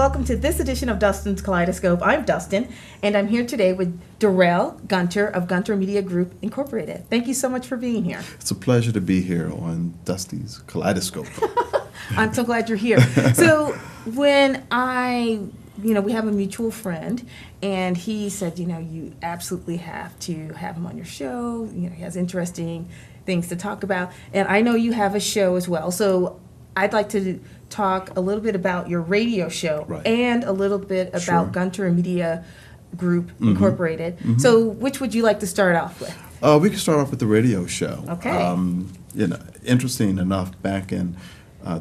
welcome to this edition of Dustin's Kaleidoscope. I'm Dustin, and I'm here today with Darrell Gunter of Gunter Media Group Incorporated. Thank you so much for being here. It's a pleasure to be here on Dusty's Kaleidoscope. I'm so glad you're here. So when we have a mutual friend, and he said, you absolutely have to have him on your show. He has interesting things to talk about. And I know you have a show as well. So I'd like to talk a little bit about your radio show and a little bit about Gunter Media Group Incorporated. Mm-hmm. So which would you like to start off with? We can start off with the radio show. Okay. Interesting enough, back in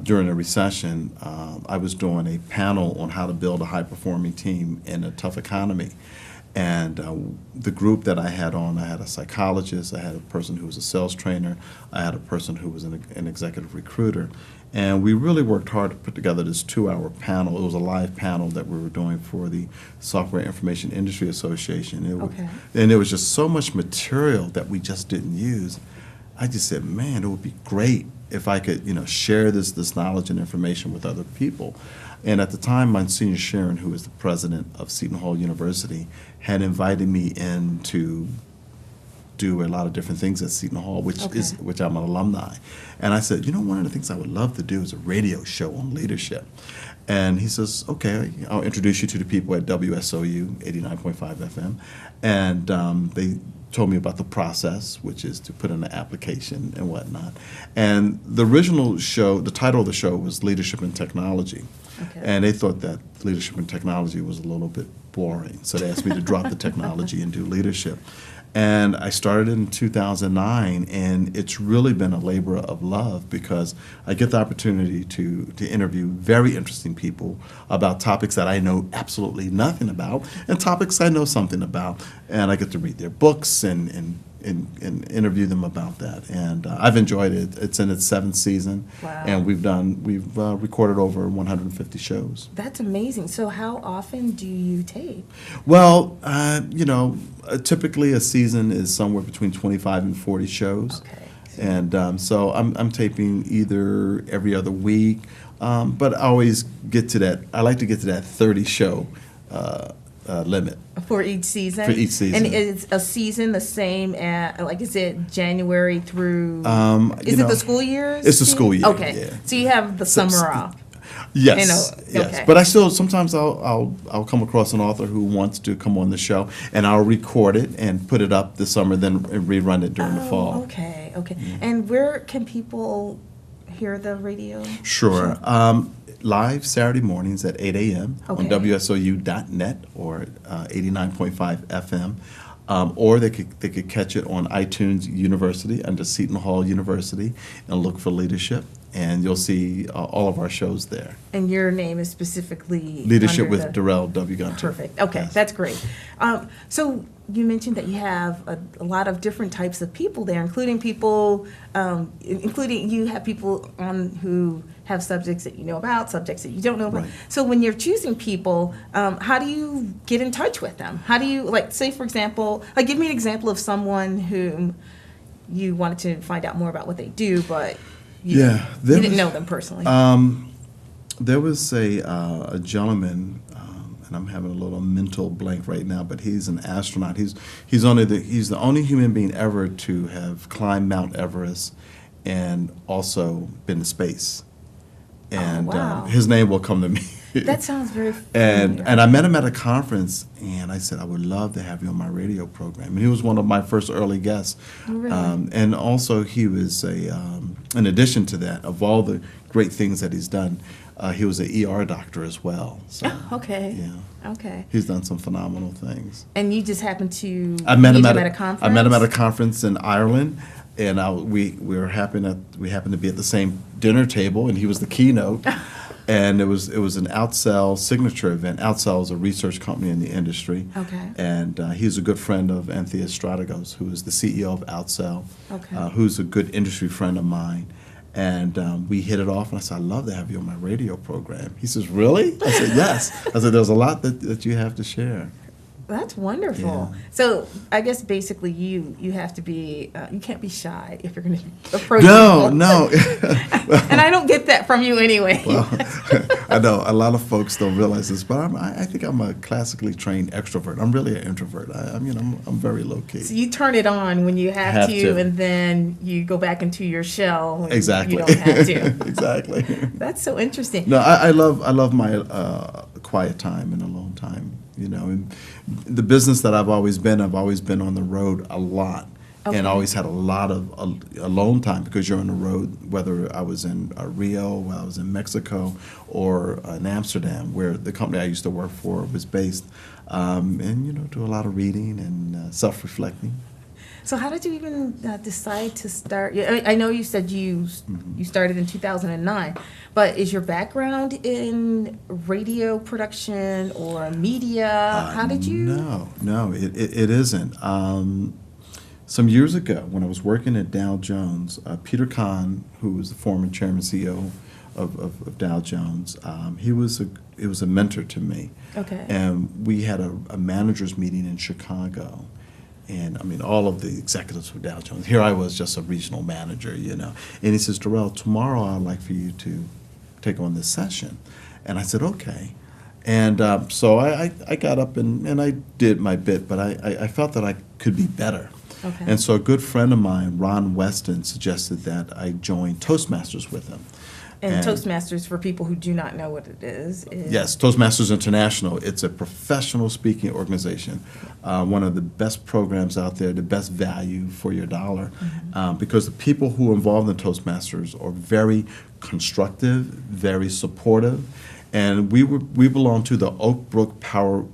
during a recession, I was doing a panel on how to build a high-performing team in a tough economy. And the group that I had on, I had a psychologist, I had a person who was a sales trainer, I had a person who was an executive recruiter. And we really worked hard to put together this 2-hour panel. It was a live panel that we were doing for the Software Information Industry Association. And there was just so much material that we just didn't use. I just said, man, it would be great if I could, share this knowledge and information with other people. And at the time, Monsignor Sharon, who is the president of Seton Hall University, had invited me in to do a lot of different things at Seton Hall, which I'm an alumni. And I said, one of the things I would love to do is a radio show on leadership. And he says, okay, I'll introduce you to the people at WSOU 89.5 FM. And they told me about the process, which is to put in an application and whatnot. And the original show, the title of the show was Leadership and Technology. Okay. And they thought that leadership and technology was a little bit boring. So they asked me to drop the technology and do leadership. And I started in 2009, and it's really been a labor of love because I get the opportunity to interview very interesting people about topics that I know absolutely nothing about and topics I know something about. And I get to read their books and interview them about that. And I've enjoyed it. It's in its 7th season. Wow. And we've recorded over 150 shows. That's amazing. So how often do you tape? Well, typically a season is somewhere between 25 and 40 shows. Okay. And so I'm taping either every other week, but I always get to that. I like to get to that 30 show limit. For each season? For each season. And is a season the same is it January through, is it the school years? It's the school year, okay. yeah. So you have the summer off? Yes, yes. Okay. But I still, sometimes I'll come across an author who wants to come on the show, and I'll record it and put it up this summer, then rerun it during the fall. Okay, okay. Yeah. And where can people hear the radio? Sure. Live Saturday mornings at 8 a.m. on WSOU.net or 89.5 FM. Or they could catch it on iTunes University under Seton Hall University and look for Leadership. And you'll see all of our shows there. And your name is specifically Leadership with Darrell W. Gunter. Perfect. Okay, yes. That's great. So you mentioned that you have a lot of different types of people there, including people, including you have people on who have subjects that you know about, subjects that you don't know about. Right. So when you're choosing people, how do you get in touch with them? How do you, say for example, give me an example of someone whom you wanted to find out more about what they do, but you didn't know them personally. There was a gentleman, and I'm having a little mental blank right now, but he's an astronaut. He's the only human being ever to have climbed Mount Everest and also been to space. And his name will come to me. That sounds very familiar. And I met him at a conference, and I said, I would love to have you on my radio program. And he was one of my first early guests. Oh, really? And also he was in addition to that, of all the great things that he's done, he was an ER doctor as well. So, okay. Yeah. Okay. He's done some phenomenal things. And you just happened to I met him at a conference? I met him at a conference in Ireland. And we happened to be at the same dinner table, and he was the keynote. And it was an Outsell signature event. Outsell is a research company in the industry. Okay. And he's a good friend of Anthea Strategos, who is the CEO of Outsell, who's a good industry friend of mine. And we hit it off, and I said, I'd love to have you on my radio program. He says, really? I said, yes. I said, there's a lot that you have to share. That's wonderful. Yeah. So I guess basically you have to be you can't be shy if you're going to approach No, people. no. And I don't get that from you anyway. Well, I know a lot of folks don't realize this, but I think I'm a classically trained extrovert. I'm really an introvert. I'm very low key. So you turn it on when you have to, and then you go back into your shell when Exactly. you don't have to. Exactly. That's so interesting. No, I love my quiet time and alone time. And the business that I've always been on the road a lot, Okay. and always had a lot of alone time because you're on the road. Whether I was in Rio, whether I was in Mexico, or in Amsterdam, where the company I used to work for was based, and do a lot of reading and self-reflecting. So how did you even decide to start? I know you said you started in 2009, but is your background in radio production or media? How did you? No, it isn't. Some years ago, when I was working at Dow Jones, Peter Kahn, who was the former chairman CEO of Dow Jones, he was a mentor to me. Okay. And we had a managers meeting in Chicago. And all of the executives of Dow Jones. Here I was, just a regional manager, And he says, Darrell, tomorrow I'd like for you to take on this session. And I said, okay. And so I got up and I did my bit, but I felt that I could be better. Okay. And so a good friend of mine, Ron Weston, suggested that I join Toastmasters with him. And Toastmasters, for people who do not know what it is Yes, Toastmasters International. It's a professional speaking organization, one of the best programs out there, the best value for your dollar, because the people who are involved in Toastmasters are very constructive, very supportive, and we belong to the Oak Brook Power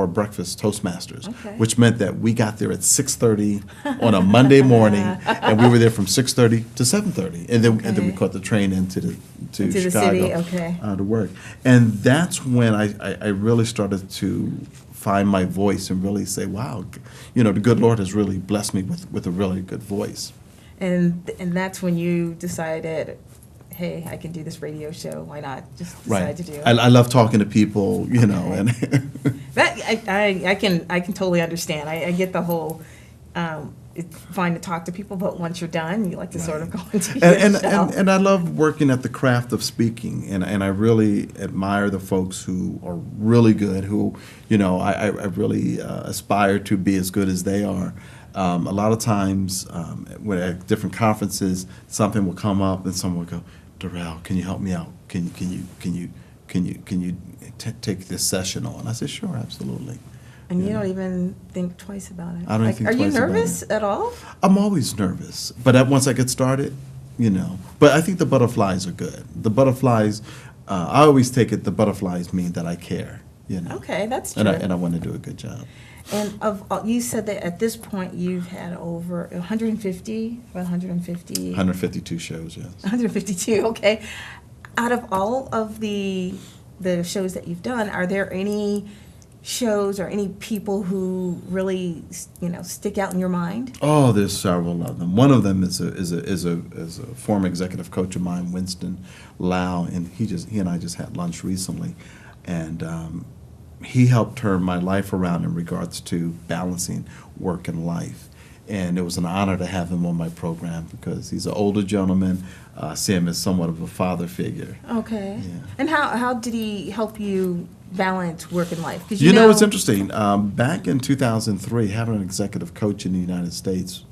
Breakfast Toastmasters, Okay. which meant that we got there at 6:30 on a Monday morning, and we were there from 6:30 to 7:30, and then we caught the train into the Chicago city, okay. To work. And that's when I really started to find my voice and really say, wow, the good Lord has really blessed me with a really good voice. And that's when you decided, hey, I can do this radio show. Why not just decide to do it? I love talking to people, and That I can totally understand. I get the whole it's fine to talk to people, but once you're done, you like to sort of go into your shell. And I love working at the craft of speaking, and I really admire the folks who are really good, who I really aspire to be as good as they are. A lot of times, when at different conferences, something will come up, and someone will go, Darrell, can you help me out? Can you take this session on? I said, sure, absolutely. And you don't even think twice about it. I don't think Are you twice about nervous it. at all? I'm always nervous, but once I get started, But I think the butterflies are good. The butterflies, I always take it. The butterflies mean that I care. Okay, that's true. And I want to do a good job. And you said that at this point you've had over 150, 152 shows, yes. 152. Okay. Out of all of the shows that you've done, are there any shows or any people who really stick out in your mind? Oh, there's several of them. One of them is a former executive coach of mine, Winston Lau, and he and I just had lunch recently, and he helped turn my life around in regards to balancing work and life. And it was an honor to have him on my program because he's an older gentleman. I see him as somewhat of a father figure. Okay. Yeah. And how did he help you balance work and life? 'Cause It's interesting. Back in 2003, having an executive coach in the United States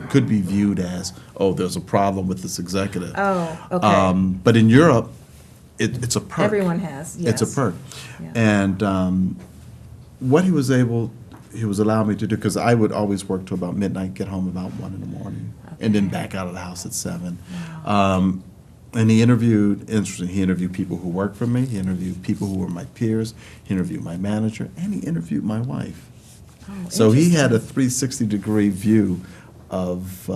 could be viewed as, oh, there's a problem with this executive. Oh, okay. But in Europe, it's a perk. Everyone has, yes. It's a perk. Yeah. And what he was allowing me to do, because I would always work till about midnight, get home about 1 in the morning, and then back out of the house at 7. Wow. And he interviewed people who worked for me, he interviewed people who were my peers, he interviewed my manager, and he interviewed my wife. Oh, So he had a interesting. 360-degree view of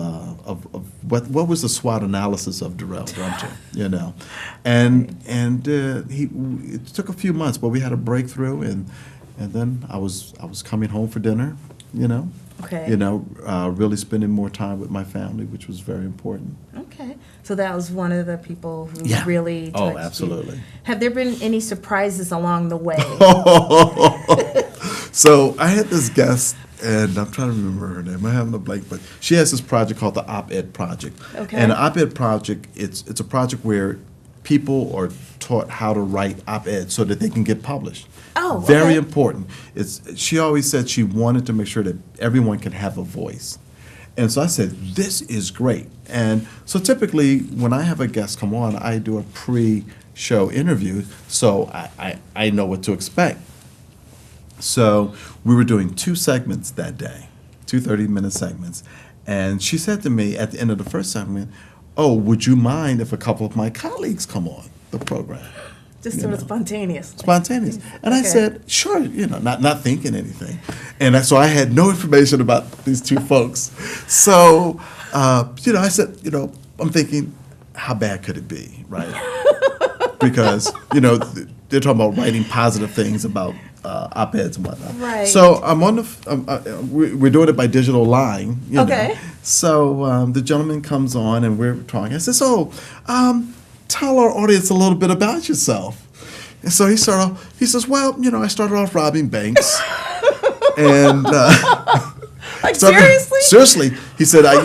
what was the SWOT analysis of Darrell Gunter, and it took a few months, but we had a breakthrough, and then I was coming home for dinner, Okay. really spending more time with my family, which was very important. Okay. So that was one of the people who Yeah. really touched you. Absolutely. Have there been any surprises along the way? So I had this guest, and I'm trying to remember her name. I'm having a blank, but she has this project called the Op-Ed Project. Okay. And the Op-Ed Project, it's a project where people are taught how to write op-ed so that they can get published. Oh, Very okay. important. She always said she wanted to make sure that everyone could have a voice. And so I said, this is great. And so typically, when I have a guest come on, I do a pre-show interview, so I know what to expect. So we were doing 2 segments that day, 2 30-minute segments. And she said to me at the end of the first segment, oh, would you mind if a couple of my colleagues come on the program? Just You sort of know. spontaneous. Spontaneous. And I Okay. said, sure, not thinking anything. And so I had no information about these 2 folks. So, I said, I'm thinking, how bad could it be, right? Because, they're talking about writing positive things about op-eds and whatnot. Right. So I'm on we're doing it by digital line. Okay. So the gentleman comes on and we're talking. I said, so tell our audience a little bit about yourself. And so he says, well, I started off robbing banks. And Like, so, seriously? seriously, he said, I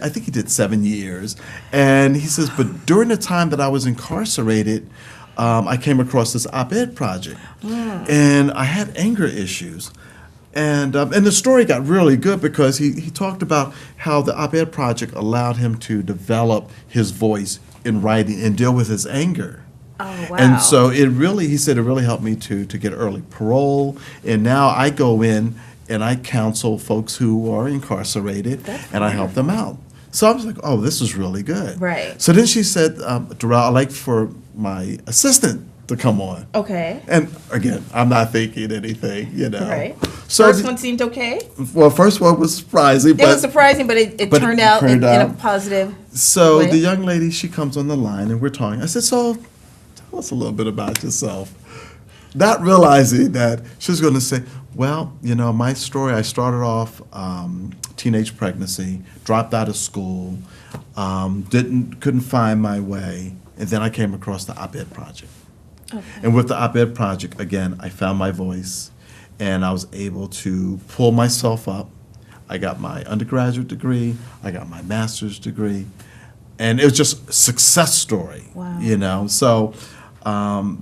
think he did 7 years. And he says, but during the time that I was incarcerated, I came across this op-ed project. And I had anger issues. And the story got really good because he talked about how the op-ed project allowed him to develop his voice in writing and deal with his anger. Oh, wow. And so he said it really helped me to get early parole. And now I go in and I counsel folks who are incarcerated, and I help them out. So I was like, oh, this is really good. Right. So then she said, Darrell, I'd like for my assistant to come on. Okay. And again, I'm not thinking anything, Right. So First one seemed okay. well, first one was surprising, It was surprising, but it but turned it out turned in a out- positive So way. the young lady, she comes on the line and we're talking. I said, so tell us a little bit about yourself. Not realizing that she was going to say, well, my story, I started off teenage pregnancy, dropped out of school, couldn't find my way, and then I came across the op-ed project. Okay. And with the op-ed project, again, I found my voice, and I was able to pull myself up. I got my undergraduate degree, I got my master's degree, and it was just a success story. Wow. So I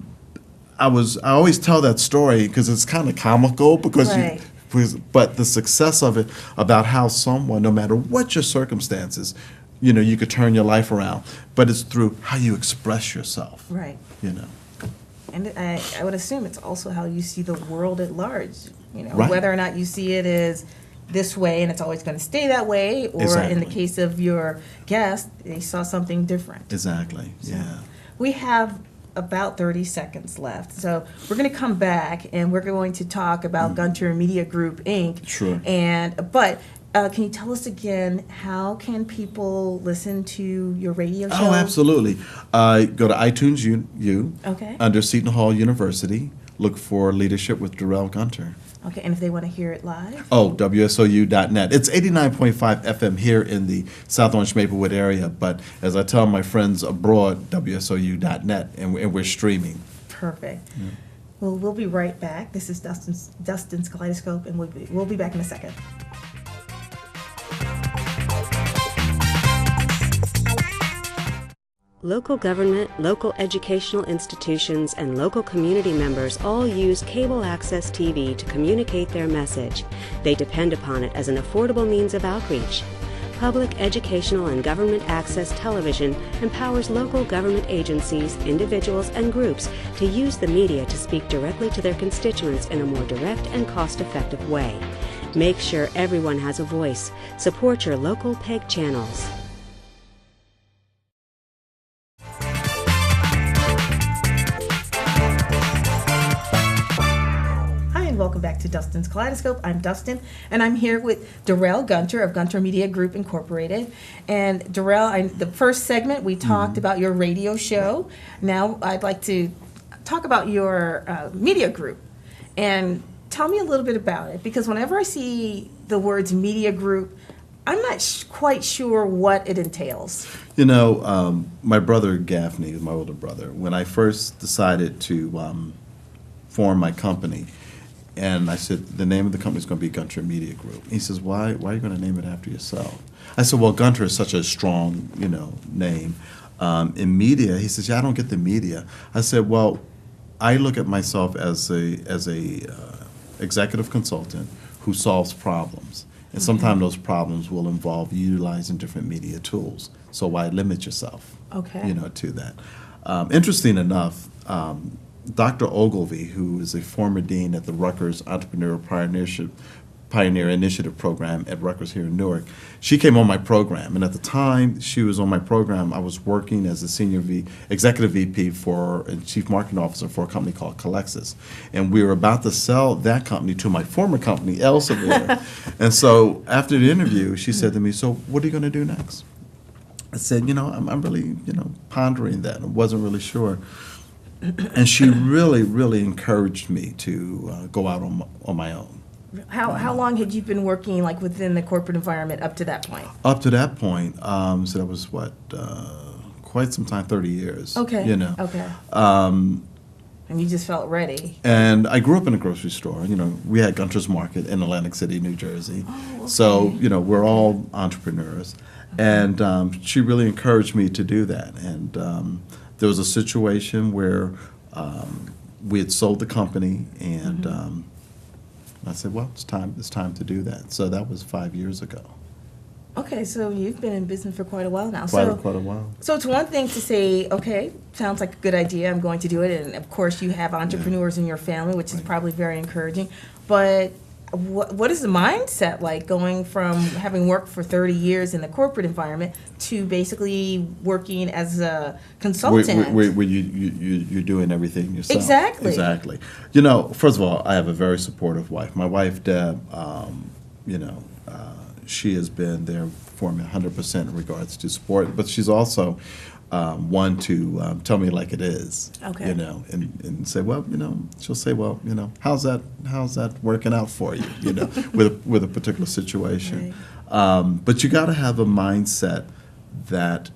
always tell that story because it's kind of comical Right. but the success of it, about how someone, no matter what your circumstances, you could turn your life around, but it's through how you express yourself. Right. And I would assume it's also how you see the world at large. Right. Whether or not you see it as this way and it's always going to stay that way, or in Exactly. the case of your guest, they saw something different. Exactly, yeah. We have about 30 seconds left. So we're going to come back and we're going to talk about Gunter Media Group, Inc. Sure. But can you tell us again, how can people listen to your radio show? Oh, absolutely. Go to iTunes U, Okay. under Seton Hall University, look for Leadership with Darrell Gunter. Okay, and if they want to hear it live? Oh, WSOU.net. It's 89.5 FM here in the South Orange Maplewood area, but as I tell my friends abroad, WSOU.net, and we're streaming. Perfect. Well, we'll be right back. This is Dustin's Kaleidoscope, and we'll be back in a second. Local government, local educational institutions, and local community members all use cable access TV to communicate their message. They depend upon it as an affordable means of outreach. Public educational and government access television empowers local government agencies, individuals, and groups to use the media to speak directly to their constituents in a more direct and cost-effective way. Make sure everyone has a voice. Support your local PEG channels. Welcome back to Dustin's Kaleidoscope. I'm Dustin, and I'm here with Darrell Gunter of Gunter Media Group Incorporated. And Darrell, the first segment we talked about your radio show. Now I'd like to talk about your media group, and tell me a little bit about it. Because whenever I see the words media group, I'm not quite sure what it entails. My brother Gaffney, my older brother, when I first decided to form my company, And I said, the name of the company is going to be Gunter Media Group. He says, why are you going to name it after yourself? I said, well, Gunter is such a strong, name. In media, he says, yeah, I don't get the media. I said, well, I look at myself as a executive consultant who solves problems. And sometimes those problems will involve utilizing different media tools. So why limit yourself, Okay. to that? Interesting enough, Dr. Ogilvy, who is a former dean at the Rutgers Entrepreneurial Pioneer Initiative program at Rutgers here in Newark, she came on my program. And at the time she was on my program, I was working as a executive VP and chief marketing officer for a company called Kaleidoscope. And we were about to sell that company to my former company, Elsevier. And so after the interview, she said to me, so what are you going to do next? I said, I'm really, pondering that. I wasn't really sure. And she really, really encouraged me to go out on my own. How long had you been working like within the corporate environment up to that point? Up to that point, so that was quite some time, 30 years. Okay. Okay. And you just felt ready. And I grew up in a grocery store. We had Gunter's Market in Atlantic City, New Jersey. Oh, okay. So, we're all entrepreneurs. And she really encouraged me to do that. And there was a situation where we had sold the company, and I said, well, it's time to do that. So that was 5 years ago. Okay, so you've been in business for quite a while now. Quite a while. So it's one thing to say, okay, sounds like a good idea, I'm going to do it, and of course you have entrepreneurs in your family, which is probably very encouraging, but what is the mindset like going from having worked for 30 years in the corporate environment to basically working as a consultant? Where you're doing everything yourself. Exactly. First of all, I have a very supportive wife. My wife, Deb, she has been there for me 100% in regards to support, but she's also one to tell me like it is. Okay. And say, well, she'll say, well, how's that working out for you, with a particular situation. Right. But you got to have a mindset that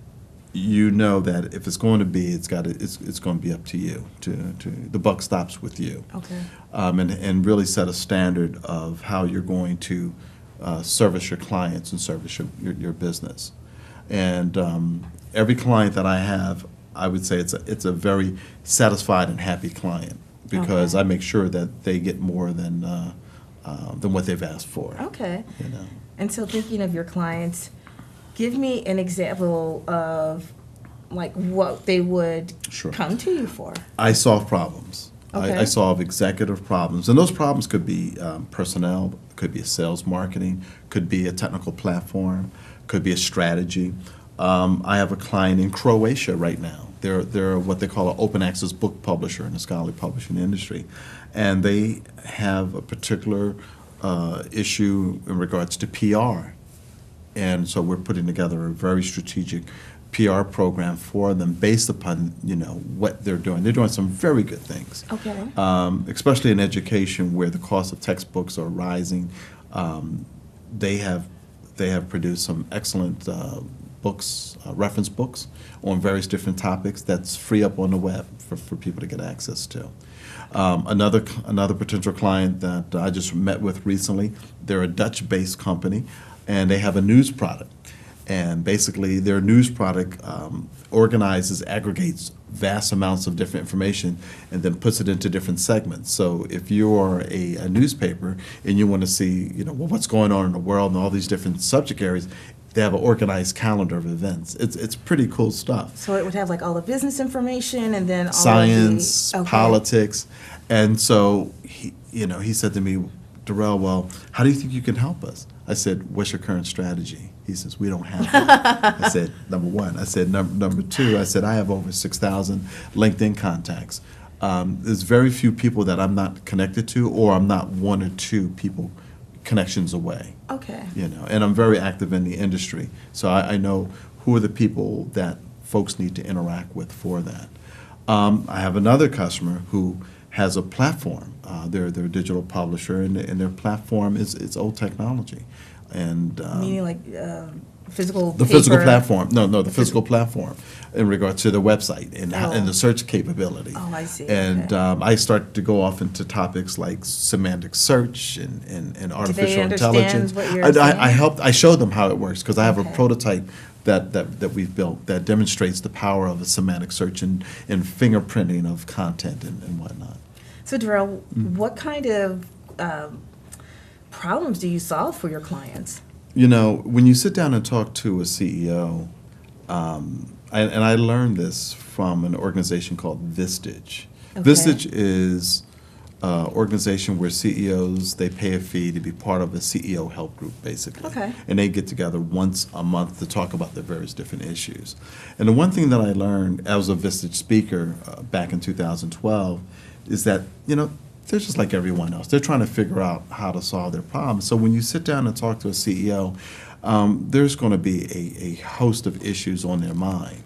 that if it's going to be, it's going to be up to you. The buck stops with you. Okay. And really set a standard of how you're going to service your clients and service your business. And every client that I have, I would say it's a very satisfied and happy client because Okay. I make sure that they get more than what they've asked for. Okay. And so thinking of your clients, give me an example of like what they would Sure. come to you for. I solve problems. Okay. I solve executive problems. And those problems could be personnel, could be a sales marketing, could be a technical platform, could be a strategy. I have a client in Croatia right now. They're what they call an open access book publisher in the scholarly publishing industry. And they have a particular issue in regards to PR. And so we're putting together a very strategic PR program for them based upon, what they're doing. They're doing some very good things. Okay. Especially in education where the cost of textbooks are rising. They have produced some excellent books, reference books on various different topics that's free up on the web for people to get access to. Another potential client that I just met with recently, they're a Dutch-based company, and they have a news product. And basically, their news product organizes, aggregates vast amounts of different information, and then puts it into different segments. So if you're a newspaper and you want to see, what's going on in the world and all these different subject areas, they have an organized calendar of events. It's pretty cool stuff. So it would have like all the business information and then all Science, of the, okay. politics, and so he said to me, Darrell, well, how do you think you can help us? I said, what's your current strategy? He says, we don't have it. I said, number one. I said, number two, I said, I have over 6,000 LinkedIn contacts. There's very few people that I'm not connected to, or I'm not one or two people connections away. Okay. And I'm very active in the industry. So I know who are the people that folks need to interact with for that. I have another customer who has a platform. They're a digital publisher, and their platform is old technology. And Meaning like Physical The paper? physical platform. No, the physical platform in regards to the website and the search capability. Oh, I see. And Okay. I started to go off into topics like semantic search and artificial understand intelligence. what you're I saying? I showed them how it works because I have a Okay. prototype that we've built that demonstrates the power of a semantic search and fingerprinting of content and whatnot. So, Darrell, what kind of problems do you solve for your clients? You know, when you sit down and talk to a CEO, and I learned this from an organization called Vistage. Okay. Vistage is an organization where CEOs, they pay a fee to be part of a CEO help group, basically. Okay. And they get together once a month to talk about their various different issues. And the one thing that I learned as a Vistage speaker back in 2012 is that, you know, they're just like everyone else. They're trying to figure out how to solve their problems. So when you sit down and talk to a CEO, there's going to be a host of issues on their mind.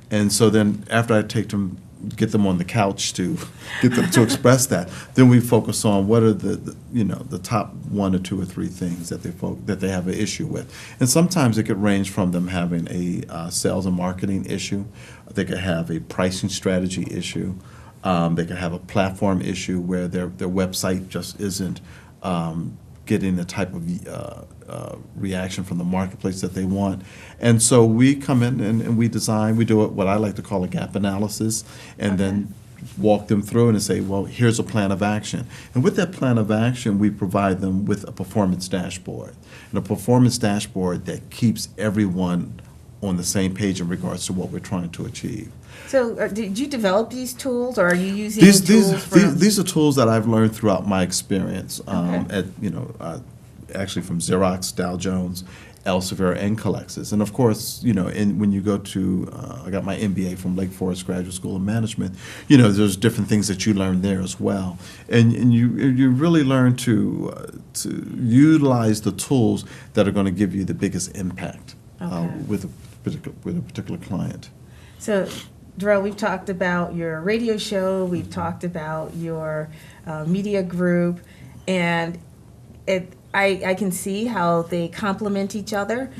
And so then after I get them on the couch to get them to express that, then we focus on what are the top 1 or 2 or 3 things that they have an issue with. And sometimes it could range from them having a sales and marketing issue. They could have a pricing strategy issue. They could have a platform issue where their website just isn't getting the type of reaction from the marketplace that they want. And so we come in and we do what I like to call a gap analysis, and then walk them through and say, well, here's a plan of action. And with that plan of action, we provide them with a performance dashboard. And a performance dashboard that keeps everyone on the same page in regards to what we're trying to achieve. So, did you develop these tools, or are you using tools from? These are tools that I've learned throughout my experience Okay. actually from Xerox, Dow Jones, Elsevier, and Colexis. And of course, when you go to, I got my MBA from Lake Forest Graduate School of Management, there's different things that you learn there as well. And you really learn to utilize the tools that are going to give you the biggest impact with a particular client. So, Darrell, we've talked about your radio show, we've talked about your media group, and I can see how they complement each other.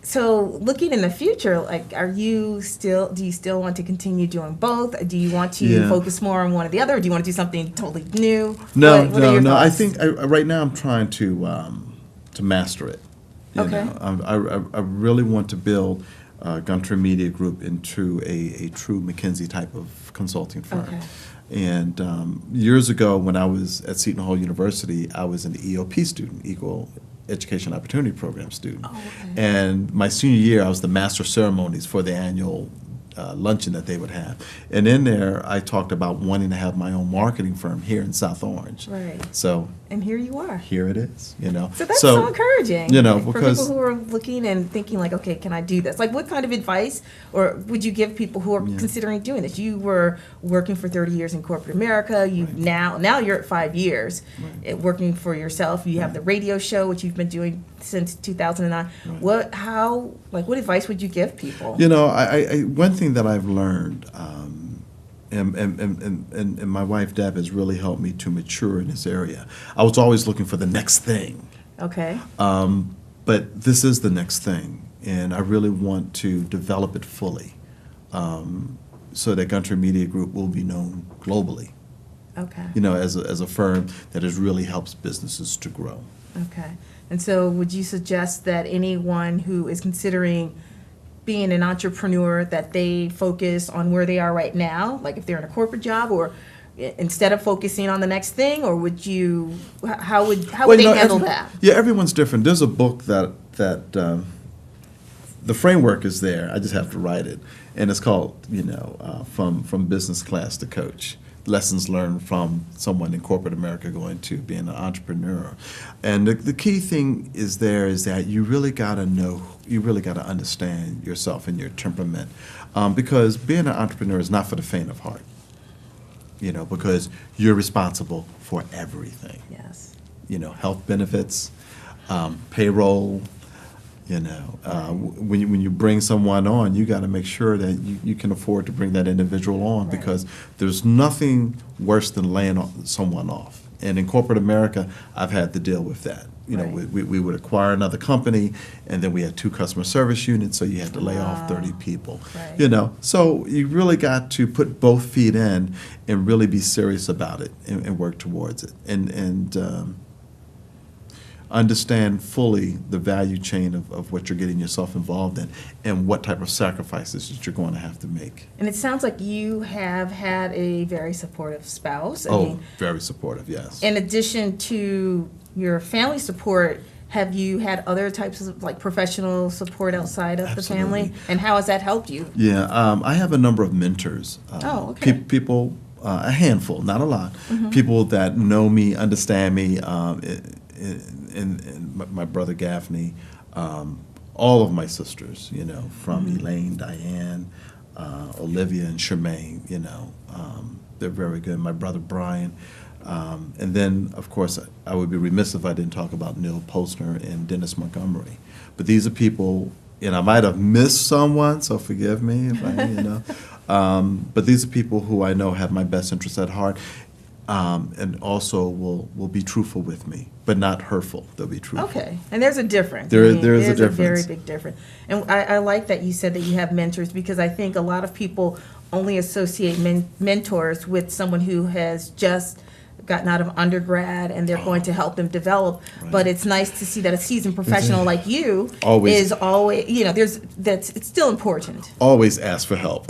So, looking in the future, like, do you still want to continue doing both? Do you want to focus more on one or the other, or do you want to do something totally new? No. I thoughts? think right now I'm trying to master it. Okay. I really want to build Gunter Media Group into a true McKinsey type of consulting firm. Okay. And years ago, when I was at Seton Hall University, I was an EOP student, Equal Education Opportunity Program student. Oh, okay. And my senior year, I was the master of ceremonies for the annual luncheon that they would have. And in there, I talked about wanting to have my own marketing firm here in South Orange. Right. So And here you are. here it is, So that's so encouraging. For because people who are looking and thinking like, okay, can I do this? Like, what kind of advice or would you give people who are considering doing this? You were working for 30 years in corporate America. Now you're at 5 years working for yourself. You have the radio show, which you've been doing since 2009. Right. What advice would you give people? I one thing that I've learned, and my wife Deb has really helped me to mature in this area. I was always looking for the next thing. Okay. But this is the next thing, and I really want to develop it fully, so that Gunter Media Group will be known globally. Okay. As a firm that has really helps businesses to grow. Okay. And so would you suggest that anyone who is considering being an entrepreneur, that they focus on where they are right now, like if they're in a corporate job, or instead of focusing on the next thing, or how would they handle that? Yeah, everyone's different. There's a book that the framework is there. I just have to write it, and it's called From Business Class to Coach. Lessons learned from someone in corporate America going to being an entrepreneur. And the key thing is that you really got to understand yourself and your temperament, because being an entrepreneur is not for the faint of heart, because you're responsible for everything. Yes. Health benefits, payroll. When you bring someone on, you got to make sure that you can afford to bring that individual on, Right. because there's nothing worse than laying someone off. And in corporate America, I've had to deal with that. Right. we would acquire another company, and then we had 2 customer service units, so you had to lay off 30 people. Right. So you really got to put both feet in and really be serious about it and work towards it, and understand fully the value chain of what you're getting yourself involved in and what type of sacrifices that you're going to have to make. And it sounds like you have had a very supportive spouse. I Oh, mean, very supportive, yes. in addition to your family support, have you had other types of like professional support outside of the family? Absolutely. And how has that helped you? Yeah, I have a number of mentors. Oh, okay. People, a handful, not a lot. Mm-hmm. People that know me, understand me, and my brother Gaffney, all of my sisters, from Mm-hmm. Elaine, Diane, Olivia, and Charmaine, they're very good. My brother Brian. And then, of course, I would be remiss if I didn't talk about Neil Postner and Dennis Montgomery. But these are people, and I might have missed someone, so forgive me if but these are people who I know have my best interests at heart, and also will be truthful with me, but not hurtful. They'll be truthful. Okay, and there's a difference. There is a there's difference. a very big difference. And I like that you said that you have mentors, because I think a lot of people only associate mentors with someone who has just gotten out of undergrad and they're going to help them develop. Right. But it's nice to see that a seasoned professional like you Always. is always, it's still important. Always ask for help.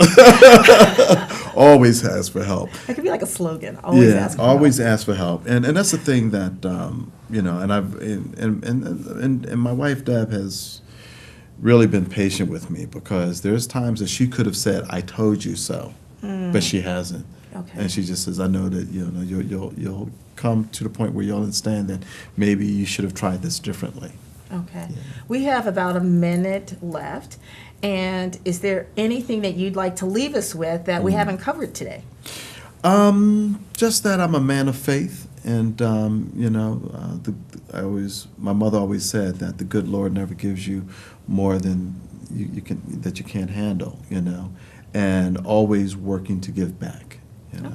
Always ask for help. That could be like a slogan. Always ask for always help. ask for help, and that's the thing that and I've and my wife Deb has really been patient with me, because there's times that she could have said, "I told you so," but she hasn't. Okay. And she just says, "I know that you'll come to the point where you'll understand that maybe you should have tried this differently." Okay. We have about a minute left. And is there anything that you'd like to leave us with that we haven't covered today? Just that I'm a man of faith, and my mother always said that the good Lord never gives you more than you can't handle, and always working to give back.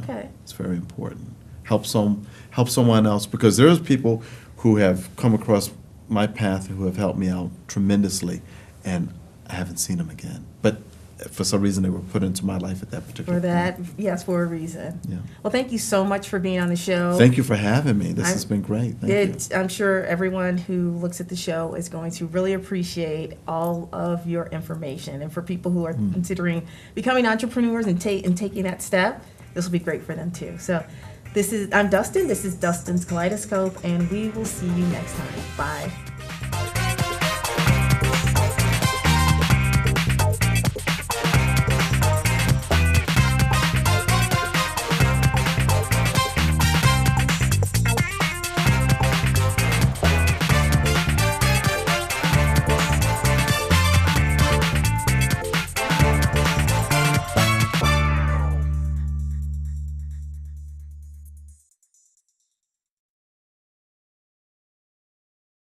Okay. It's very important. Help someone else, because there's people who have come across my path who have helped me out tremendously, and I haven't seen them again. But for some reason, they were put into my life at that particular point. Yes, for a reason. Yeah. Well, thank you so much for being on the show. Thank you for having me. This has been great. Thank you. I'm sure everyone who looks at the show is going to really appreciate all of your information. And for people who are considering becoming entrepreneurs and taking that step, this will be great for them too. So I'm Dustin. This is Dustin's Kaleidoscope, and we will see you next time. Bye.